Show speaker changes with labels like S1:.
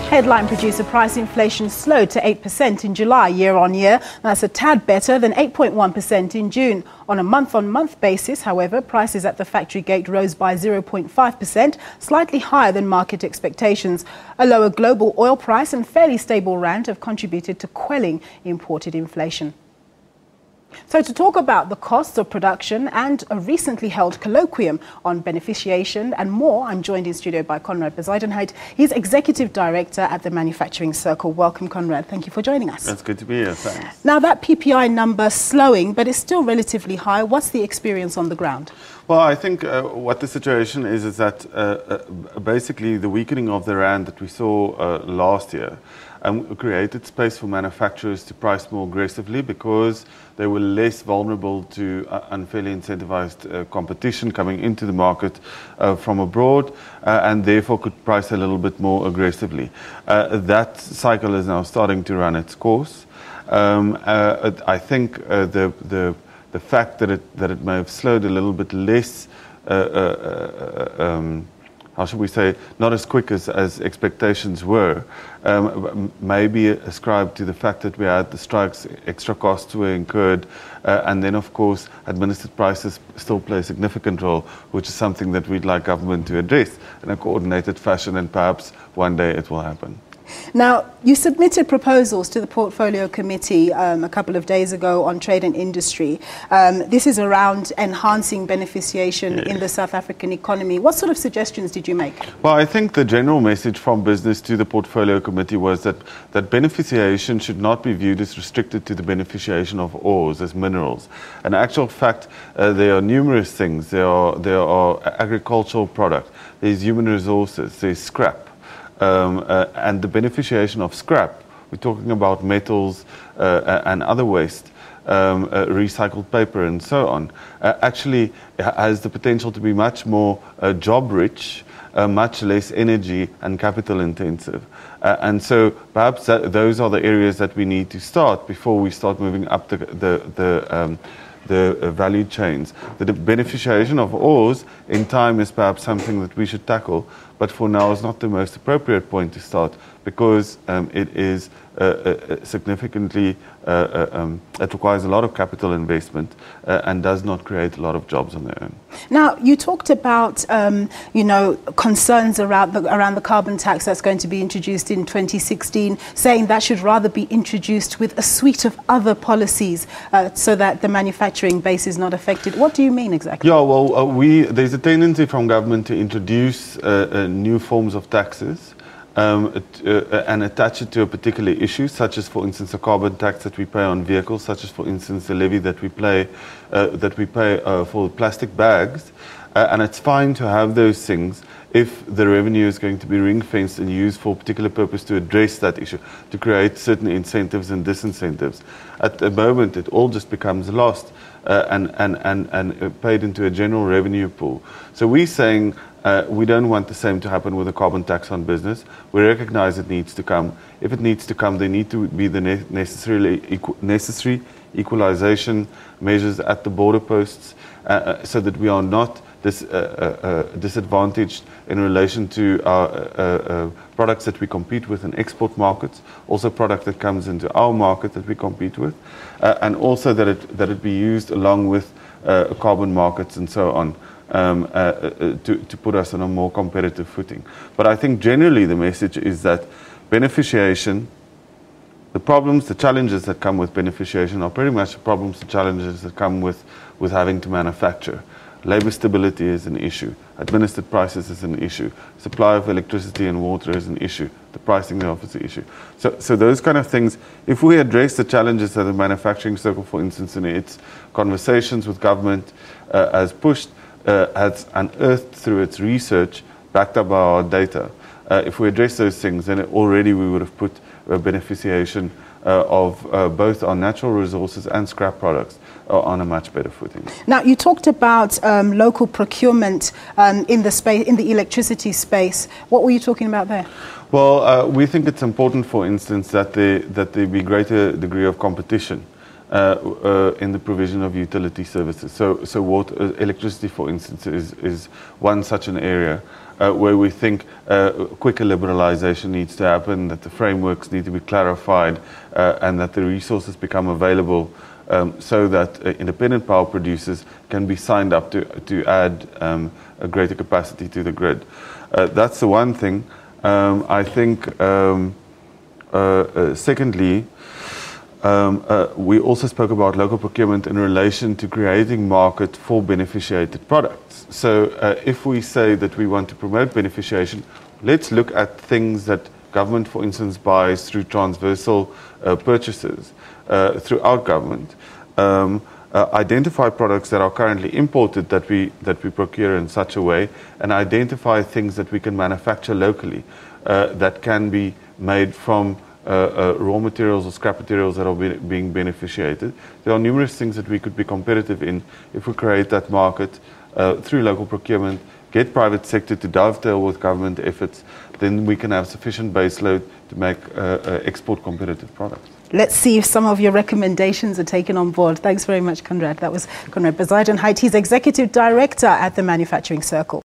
S1: Headline producer price inflation slowed to 8% in July year-on-year. That's a tad better than 8.1% in June. On a month-on-month basis, however, prices at the factory gate rose by 0.5%, slightly higher than market expectations. A lower global oil price and fairly stable rand have contributed to quelling imported inflation. So to talk about the costs of production and a recently held colloquium on beneficiation and more, I'm joined in studio by Conrad Bezuidenhout. He's Executive Director at the Manufacturing Circle. Welcome, Conrad. Thank you for joining us.
S2: It's good to be here. Thanks.
S1: Now, that PPI number slowing, but it's still relatively high. What's the experience on the ground?
S2: Well, I think what the situation is that basically the weakening of the rand that we saw last year created space for manufacturers to price more aggressively because they were less vulnerable to unfairly incentivized competition coming into the market from abroad and therefore could price a little bit more aggressively. That cycle is now starting to run its course. I think the fact that it may have slowed a little bit less, how should we say, not as quick as expectations were, may be ascribed to the fact that we had the strikes, extra costs were incurred, and then of course administered prices still play a significant role, which is something that we'd like government to address in a coordinated fashion, and perhaps one day it will happen.
S1: Now, you submitted proposals to the Portfolio Committee a couple of days ago on trade and industry. This is around enhancing beneficiation in the South African economy. What sort of suggestions did you make? Well,
S2: I think the general message from business to the Portfolio Committee was that beneficiation should not be viewed as restricted to the beneficiation of ores as minerals. In actual fact, there are numerous things. There are agricultural products, there's human resources, there's scrap. And the beneficiation of scrap, we're talking about metals and other waste, recycled paper and so on, actually has the potential to be much more job-rich, much less energy and capital intensive. And so perhaps those are the areas that we need to start before we start moving up the value chains. The beneficiation of ores in time is perhaps something that we should tackle, but for now is not the most appropriate point to start because it is significantly, it requires a lot of capital investment and does not create a lot of jobs on their own.
S1: Now, you talked about, concerns around the carbon tax that's going to be introduced in 2016, saying that should rather be introduced with a suite of other policies so that the manufacturing base is not affected. What do you mean exactly?
S2: Yeah, well, there's a tendency from government to introduce new forms of taxes and attach it to a particular issue, such as, for instance, a carbon tax that we pay on vehicles, such as, for instance, the levy that we pay for plastic bags. And it's fine to have those things if the revenue is going to be ring-fenced and used for a particular purpose to address that issue, to create certain incentives and disincentives. At the moment, it all just becomes lost and paid into a general revenue pool. So we're saying we don't want the same to happen with a carbon tax on business. We recognize it needs to come. If it needs to come, there need to be the necessary equalization measures at the border posts so that we are not disadvantaged in relation to our products that we compete with in export markets, also product that comes into our market that we compete with, and also that it be used along with carbon markets and so on. To put us on a more competitive footing. But I think generally the message is that beneficiation, the problems, the challenges that come with beneficiation are pretty much the problems, the challenges that come with having to manufacture. Labor stability is an issue. Administered prices is an issue. Supply of electricity and water is an issue. The pricing thereof is an issue. So those kind of things, if we address the challenges that the Manufacturing Circle, for instance, in its conversations with government has pushed, has unearthed through its research, backed up by our data. If we address those things, then already we would have put a beneficiation of both our natural resources and scrap products on a much better footing.
S1: Now, you talked about local procurement in the electricity space. What were you talking about there?
S2: Well, we think it's important, for instance, that there be greater degree of competition in the provision of utility services. So water, electricity, for instance, is one such an area where we think quicker liberalization needs to happen, that the frameworks need to be clarified, and that the resources become available so that independent power producers can be signed up to add a greater capacity to the grid. That's the one thing. I think, secondly, we also spoke about local procurement in relation to creating market for beneficiated products. So if we say that we want to promote beneficiation, let's look at things that government, for instance, buys through transversal purchases throughout government. Identify products that are currently imported that we procure in such a way, and identify things that we can manufacture locally that can be made from raw materials or scrap materials that are being beneficiated. There are numerous things that we could be competitive in if we create that market through local procurement, get private sector to dovetail with government efforts, then we can have sufficient baseload to make export competitive products.
S1: Let's see if some of your recommendations are taken on board. Thanks very much, Conrad. That was Conrad Poseidon, Haiti's Executive Director at the Manufacturing Circle.